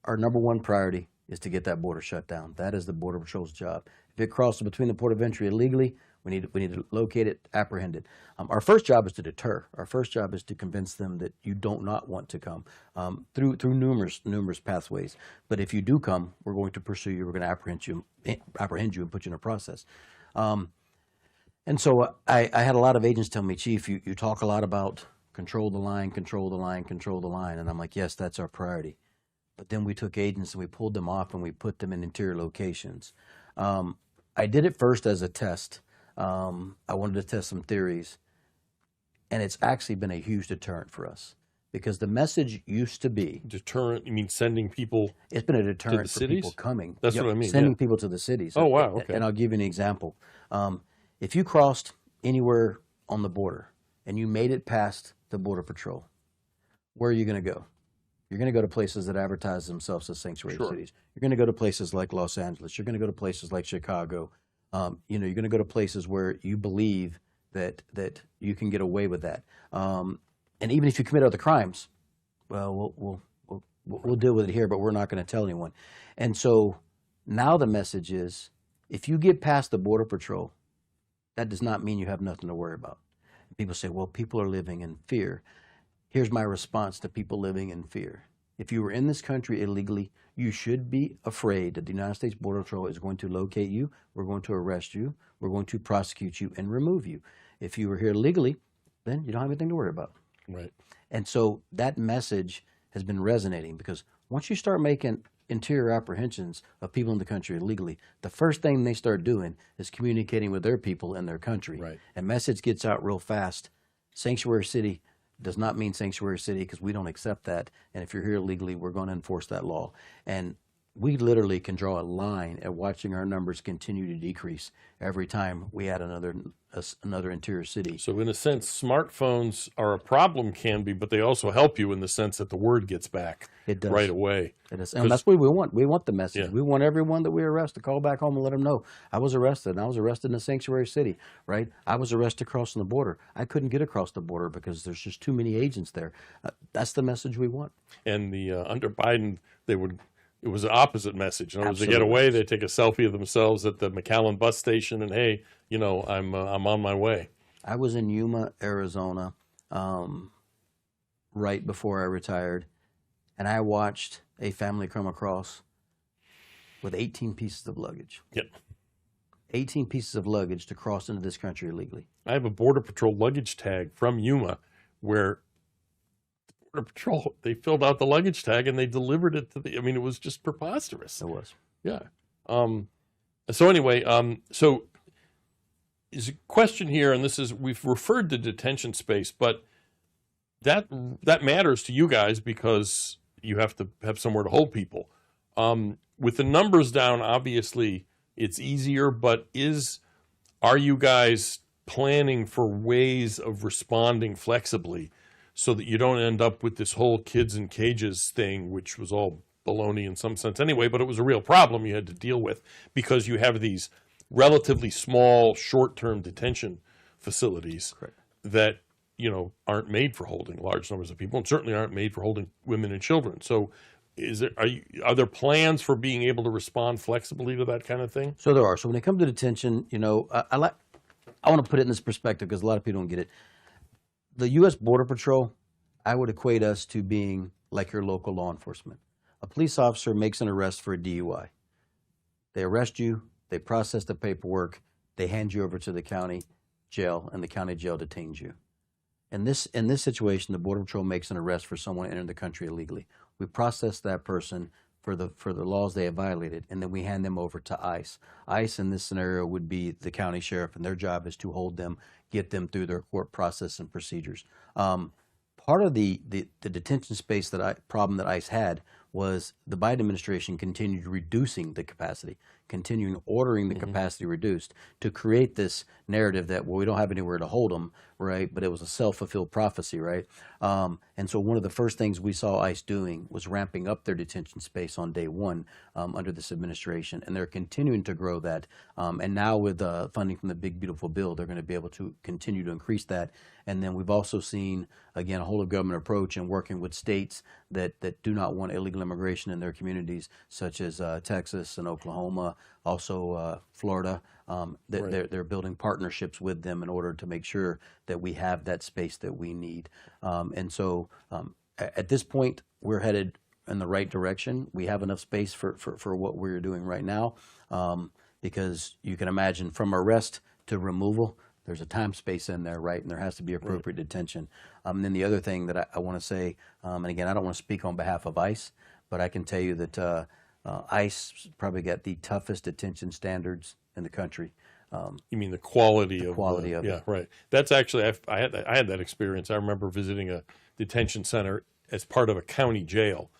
our number one priority is to get that border shut down. That is the Border Patrol's job. If it crosses between the port of entry illegally, we need to locate it, apprehend it. Our first job is to deter. Our first job is to convince them that you don't not want to come through numerous pathways. But if you do come, we're going to pursue you. We're going to apprehend you and put you in a process. And so I had a lot of agents tell me, Chief, you talk a lot about control the line, control the line, control the line. And I'm like, yes, that's our priority. But then we took agents and we pulled them off and we put them in interior locations. I did it first as a test. I wanted to test some theories. And it's actually been a huge deterrent for us because the message used to be... Deterrent? You mean sending people It's been a deterrent to the for cities? people coming. That's what I mean, Sending yeah. people to the cities. Oh, wow, okay. And I'll give you an example. If you crossed anywhere on the border and you made it past the Border Patrol, where are you going to go? You're going to go to places that advertise themselves as sanctuary Sure. cities. You're going to go to places like Los Angeles. You're going to go to places like Chicago. You're going to go to places where you believe that you can get away with that. And even if you commit other crimes, well, we'll deal with it here, but we're not going to tell anyone. And so now the message is, if you get past the Border Patrol, that does not mean you have nothing to worry about. People say, well, people are living in fear. Here's my response to people living in fear. If you were in this country illegally, you should be afraid that the United States Border Patrol is going to locate you, we're going to arrest you, we're going to prosecute you and remove you. If you were here legally, then you don't have anything to worry about. Right. And so that message has been resonating because once you start making interior apprehensions of people in the country illegally, the first thing they start doing is communicating with their people in their country. Right. And message gets out real fast. Sanctuary city does not mean sanctuary city because we don't accept that. And if you're here illegally, we're going to enforce that law. And we literally can draw a line at watching our numbers continue to decrease every time we add another interior city. So in a sense, smartphones are a problem, can be, but they also help you in the sense that the word gets back It does. right away. It is. And that's what we want. We want the message. Yeah. We want everyone that we arrest to call back home and let them know, I was arrested, and I was arrested in a sanctuary city, right? I was arrested crossing the border. I couldn't get across the border because there's just too many agents there. That's the message we want. And under Biden, it was the opposite message. In other words, they get Absolutely. away, they take a selfie of themselves at the McAllen bus station, and hey, I'm on my way. I was in Yuma, Arizona, right before I retired, and I watched a family come across with 18 pieces of luggage. Yep. 18 pieces of luggage to cross into this country illegally. I have a Border Patrol luggage tag from Yuma where the Border Patrol, they filled out the luggage tag and they delivered it to it was just preposterous. It was. Yeah. So anyway, so is a question here, and this is, we've referred to detention space, but that matters to you guys because, you have to have somewhere to hold people. With the numbers down, obviously it's easier, but are you guys planning for ways of responding flexibly so that you don't end up with this whole kids in cages thing, which was all baloney in some sense anyway, but it was a real problem you had to deal with because you have these relatively small short-term detention facilities Correct. that aren't made for holding large numbers of people and certainly aren't made for holding women and children. So are there plans for being able to respond flexibly to that kind of thing? So there are. So when it comes to detention, I want to put it in this perspective because a lot of people don't get it. The U.S. Border Patrol, I would equate us to being like your local law enforcement. A police officer makes an arrest for a DUI. They arrest you, they process the paperwork, they hand you over to the county jail, and the county jail detains you. In this situation, the Border Patrol makes an arrest for someone entering the country illegally. We process that person for the laws they have violated, and then we hand them over to ICE. ICE in this scenario would be the county sheriff, and their job is to hold them, get them through their court process and procedures. Part of the detention space problem that ICE had was the Biden administration continued reducing the capacity, continuing ordering the capacity reduced to create this narrative that, well, we don't have anywhere to hold them, right? But it was a self-fulfilled prophecy, right? And so one of the first things we saw ICE doing was ramping up their detention space on day one under this administration, and they're continuing to grow that. And now with funding from the Big Beautiful Bill, they're going to be able to continue to increase that. And then we've also seen, again, a whole of government approach and working with states that do not want illegal immigration in their communities, such as Texas and Oklahoma, also Florida. They're building partnerships with them in order to make sure that we have that space that we need. And so at this point, we're headed in the right direction. We have enough space for what we're doing right now because you can imagine from arrest to removal, there's a time space in there, right? And there has to be appropriate detention. And then the other thing that I want to say, and again, I don't want to speak on behalf of ICE, but I can tell you that ICE probably got the toughest detention standards in the country. You mean the quality of it? Yeah, right. That's actually I had that experience. I remember visiting a detention center as part of a county jail,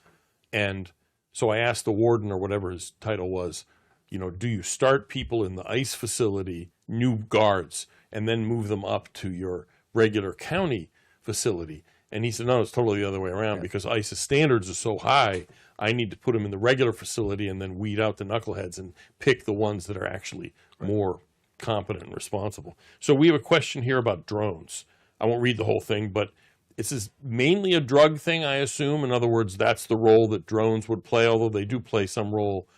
and so I asked the warden or whatever his title was, do you start people in the ICE facility, new guards, and then move them up to your regular county facility? And he said, no, it's totally the other way around because ICE's standards are so high. I need to put them in the regular facility and then weed out the knuckleheads and pick the ones that are actually more competent and responsible. So we have a question here about drones. I won't read the whole thing, but this is mainly a drug thing, I assume. In other words, that's the role that drones would play, although they do play some role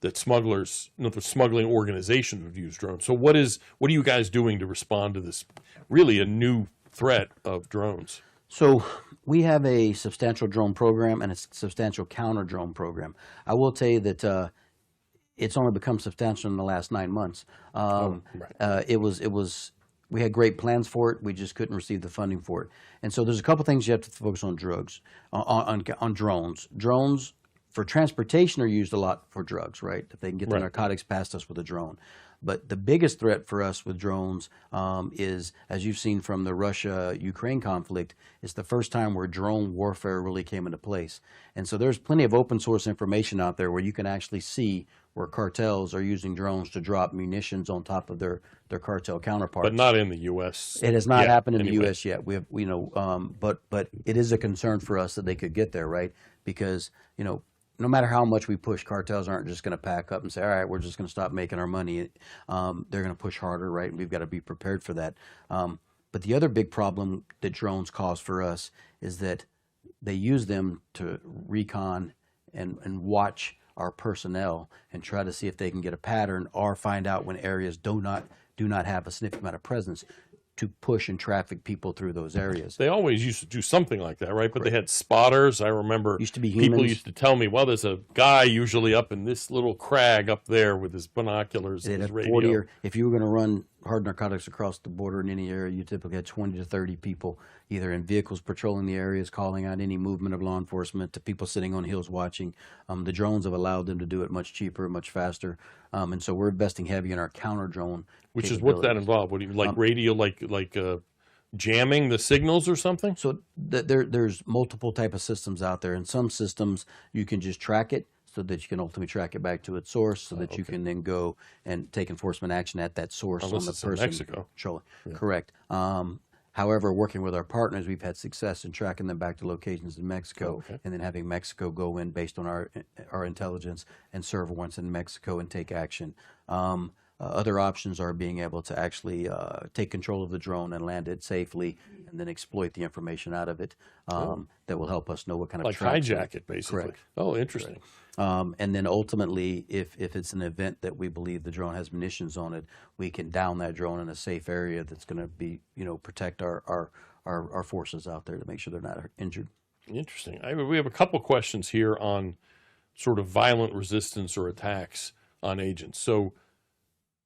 that the smuggling organizations would use drones. So what are you guys doing to respond to this really a new threat of drones? So we have a substantial drone program and a substantial counter drone program. I will tell you that it's only become substantial in the last 9 months. We had great plans for it. We just couldn't receive the funding for it. And so there's a couple things you have to focus on on drones. Drones for transportation are used a lot for drugs, right? If they can get the narcotics past us with a drone. But the biggest threat for us with drones is, as you've seen from the Russia-Ukraine conflict, it's the first time where drone warfare really came into place. And so there's plenty of open source information out there where you can actually see where cartels are using drones to drop munitions on top of their cartel counterparts. But not in the U.S. It has not happened in the U.S. yet. But it is a concern for us that they could get there, right? Because, no matter how much we push, cartels aren't just going to pack up and say, all right, we're just going to stop making our money. They're going to push harder, right? And we've got to be prepared for that. But the other big problem that drones cause for us is that they use them to recon and watch our personnel and try to see if they can get a pattern or find out when areas do not have a significant amount of presence to push and traffic people through those areas. They always used to do something like that, right? But they had spotters. I remember used to be people used to tell me, well, there's a guy usually up in this little crag up there with his binoculars and his radio. 40 if you were going to run hard narcotics across the border in any area, you typically had 20 to 30 people either in vehicles patrolling the areas, calling out any movement of law enforcement, to people sitting on hills watching. The drones have allowed them to do it much cheaper, much faster. And so we're investing heavy in our counter drone. Which is what's that involved? What do you like radio, like jamming the signals or something? So there's multiple type of systems out there. In some systems, you can just track it so that you can ultimately track it back to its source, so that you can then go and take enforcement action at that source Unless on the it's in person Mexico. controlling. Correct. However, working with our partners, we've had success in tracking them back to locations in Mexico, and then having Mexico go in based on our intelligence and serve warrants in Mexico and take action. Other options are being able to actually take control of the drone and land it safely, and then exploit the information out of it. That will help us know what kind of Like traps hijack it, basically. Correct. Oh, interesting. And then ultimately, if it's an event that we believe the drone has munitions on it, we can down that drone in a safe area that's going to be, protect our forces out there to make sure they're not injured. Interesting. We have a couple questions here on sort of violent resistance or attacks on agents. So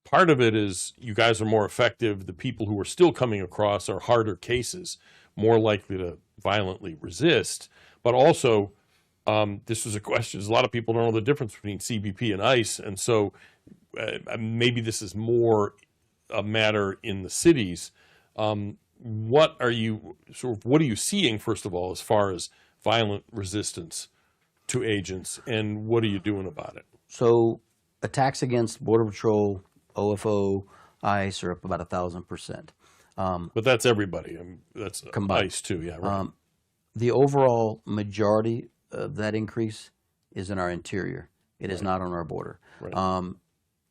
part of it is you guys are more effective. The people who are still coming across are harder cases, more likely to violently resist. But also, this was a question. A lot of people don't know the difference between CBP and ICE, and so maybe this is more a matter in the cities. What are you seeing, first of all, as far as violent resistance to agents, and what are you doing about it? So attacks against Border Patrol, OFO, ICE are up about 1,000%. But that's everybody. That's combined. ICE too. Yeah. Right. The overall majority of that increase is in our interior. It is not on our border. Right.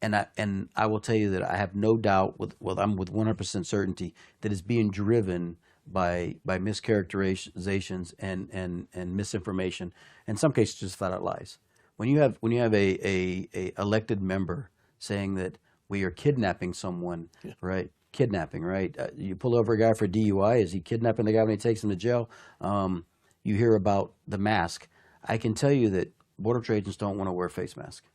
And I will tell you that I have no doubt, I'm with 100% certainty, that it's being driven by mischaracterizations and misinformation, in some cases just flat out lies. When you have a elected member saying that we are kidnapping someone, right? Kidnapping, right? You pull over a guy for DUI. Is he kidnapping the guy when he takes him to jail? You hear about the mask. I can tell you that Border Patrol agents don't want to wear face masks.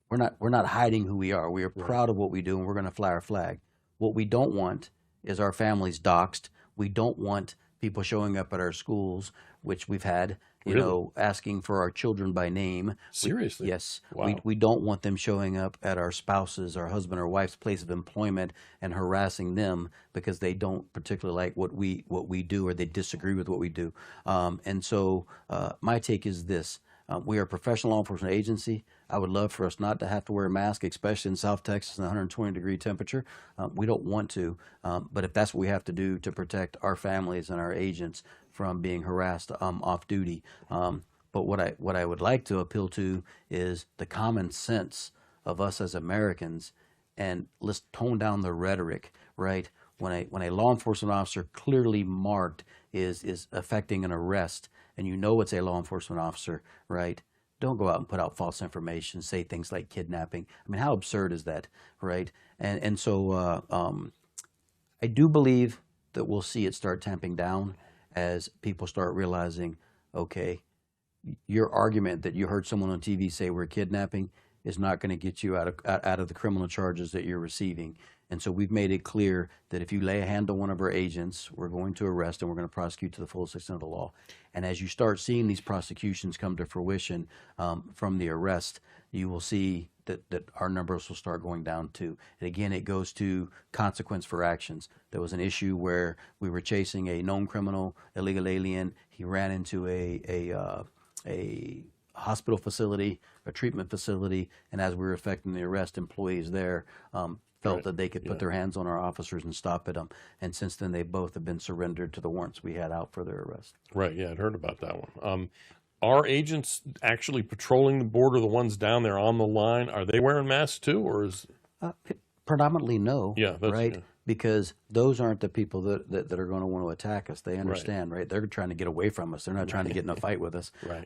We're not hiding who we are. We are proud of what we do, and we're going to fly our flag. What we don't want is our families doxxed. We don't want people showing up at our schools, which we've had, asking for our children by name. Seriously? Yes. Wow. We don't want them showing up at our spouses, our husband or wife's place of employment and harassing them because they don't particularly like what we do, or they disagree with what we do. And so my take is this. We are a professional law enforcement agency. I would love for us not to have to wear a mask, especially in South Texas in 120-degree temperature. We don't want to, but if that's what we have to do to protect our families and our agents from being harassed off duty. But what I would like to appeal to is the common sense of us as Americans, and let's tone down the rhetoric, right? When a law enforcement officer clearly marked is affecting an arrest, and it's a law enforcement officer, right? Don't go out and put out false information, say things like kidnapping. I mean, how absurd is that, right? And so I do believe that we'll see it start tamping down as people start realizing, okay, your argument that you heard someone on TV say we're kidnapping is not going to get you out of the criminal charges that you're receiving. And so we've made it clear that if you lay a hand on one of our agents, we're going to arrest and we're going to prosecute to the fullest extent of the law. And as you start seeing these prosecutions come to fruition from the arrest, you will see that our numbers will start going down too. And again, it goes to consequence for actions. There was an issue where we were chasing a known criminal, illegal alien. He ran into a hospital facility, a treatment facility, and as we were effecting the arrest, employees there felt that they could put their hands on our officers and stop at them. And since then, they both have been surrendered to the warrants we had out for their arrest. Right. Yeah, I'd heard about that one. Are agents actually patrolling the border? The ones down there on the line, are they wearing masks too, or is? Predominantly no. Yeah. Right. Yeah. Because those aren't the people that are going to want to attack us. They understand, right? They're trying to get away from us. They're not trying to get in a fight with us. Right.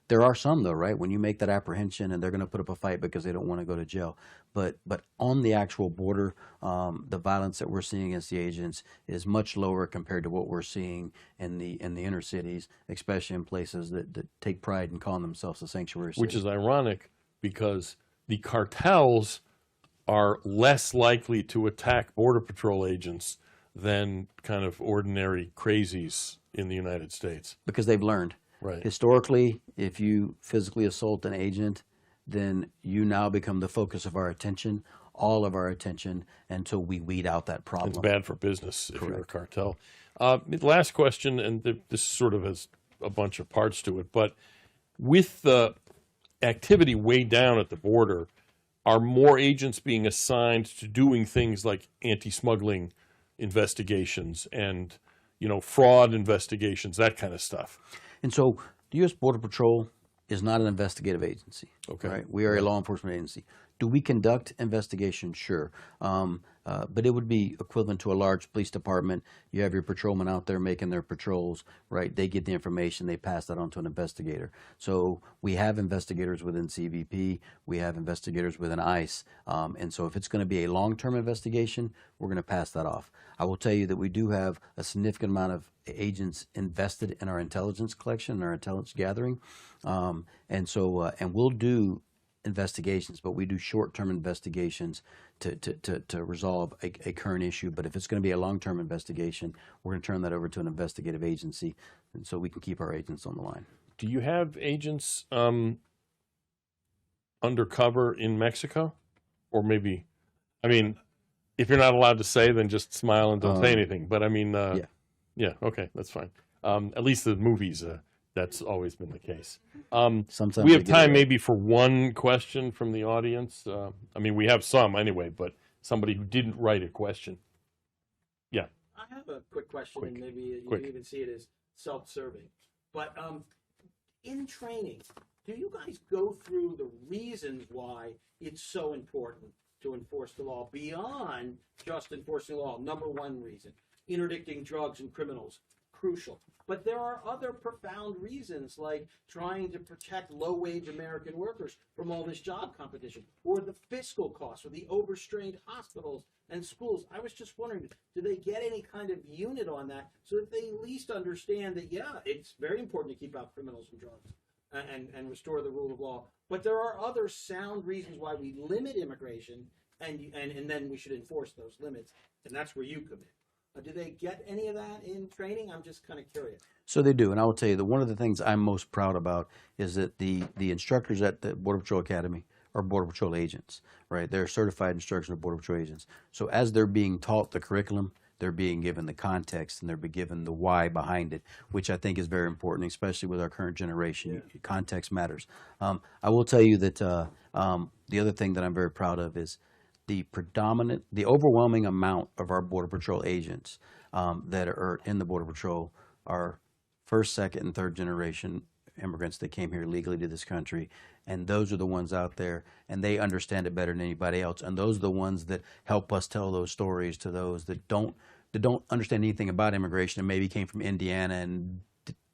There are some, though, right? When you make that apprehension and they're going to put up a fight because they don't want to go to jail. But on the actual border, the violence that we're seeing against the agents is much lower compared to what we're seeing in the inner cities, especially in places that take pride in calling themselves a sanctuary city. Which is ironic because the cartels are less likely to attack Border Patrol agents than kind of ordinary crazies in the United States. Because they've learned. Right. Historically, if you physically assault an agent, then you now become the focus of our attention. all of our attention until we weed out that problem. It's bad for business if you're a cartel. Last question, and this sort of has a bunch of parts to it, but with the activity way down at the border, are more agents being assigned to doing things like anti-smuggling investigations and, fraud investigations, that kind of stuff? And so the U.S. Border Patrol is not an investigative agency. Okay. Right? We are a law enforcement agency. Do we conduct investigations? Sure. But it would be equivalent to a large police department. You have your patrolmen out there making their patrols, right? They get the information, they pass that on to an investigator. So we have investigators within CBP, we have investigators within ICE. And so if it's going to be a long-term investigation, we're going to pass that off. I will tell you that we do have a significant amount of agents invested in our intelligence collection and our intelligence gathering. And we'll do investigations, but we do short-term investigations to resolve a current issue. But if it's going to be a long-term investigation, we're going to turn that over to an investigative agency, and so we can keep our agents on the line. Do you have agents undercover in Mexico? Or maybe, if you're not allowed to say, then just smile and don't say anything. But yeah, okay, that's fine. At least the movies, that's always been the case. Sometimes we have time maybe for one question from the audience. We have some anyway, but somebody who didn't write a question. Yeah. I have a quick question, and maybe you can even see it as self-serving. But in training, do you guys go through the reasons why it's so important to enforce the law beyond just enforcing the law? Number one reason, interdicting drugs and criminals, crucial. But there are other profound reasons, like trying to protect low-wage American workers from all this job competition, or the fiscal costs, or the overstrained hospitals and schools. I was just wondering, do they get any kind of unit on that so that they at least understand that, yeah, it's very important to keep out criminals and drugs and restore the rule of law, but there are other sound reasons why we limit immigration, and then we should enforce those limits, and that's where you come in. Do they get any of that in training? I'm just kind of curious. So they do, and I will tell you that one of the things I'm most proud about is that the instructors at the Border Patrol Academy are Border Patrol agents, right? They're certified instructors of Border Patrol agents. So as they're being taught the curriculum, they're being given the context and they're being given the why behind it, which I think is very important, especially with our current generation. Yeah. Context matters. I will tell you that the other thing that I'm very proud of is the overwhelming amount of our Border Patrol agents that are in the Border Patrol are first, second, and third generation immigrants that came here legally to this country. And those are the ones out there, and they understand it better than anybody else. And those are the ones that help us tell those stories to those that don't understand anything about immigration and maybe came from Indiana and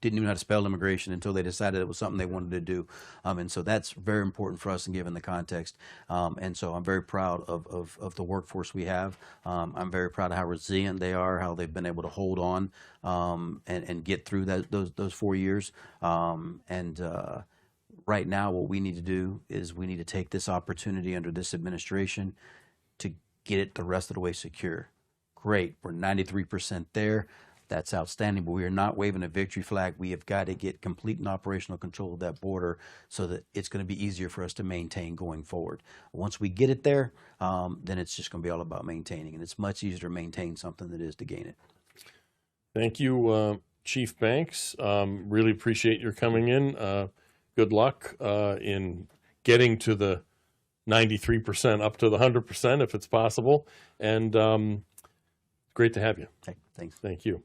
didn't even know how to spell immigration until they decided it was something they wanted to do. And so that's very important for us, and given the context. And so I'm very proud of the workforce we have. I'm very proud of how resilient they are, how they've been able to hold on and get through those 4 years. Right now, what we need to do is we need to take this opportunity under this administration to get it the rest of the way secure. Great, we're 93% there. That's outstanding, but we are not waving a victory flag. We have got to get complete and operational control of that border so that it's going to be easier for us to maintain going forward. Once we get it there, then it's just going to be all about maintaining, and it's much easier to maintain something than it is to gain it. Thank you, Chief Banks. Really appreciate your coming in. Good luck in getting to the 93% up to the 100% if it's possible, and great to have you. Okay, thanks. Thank you.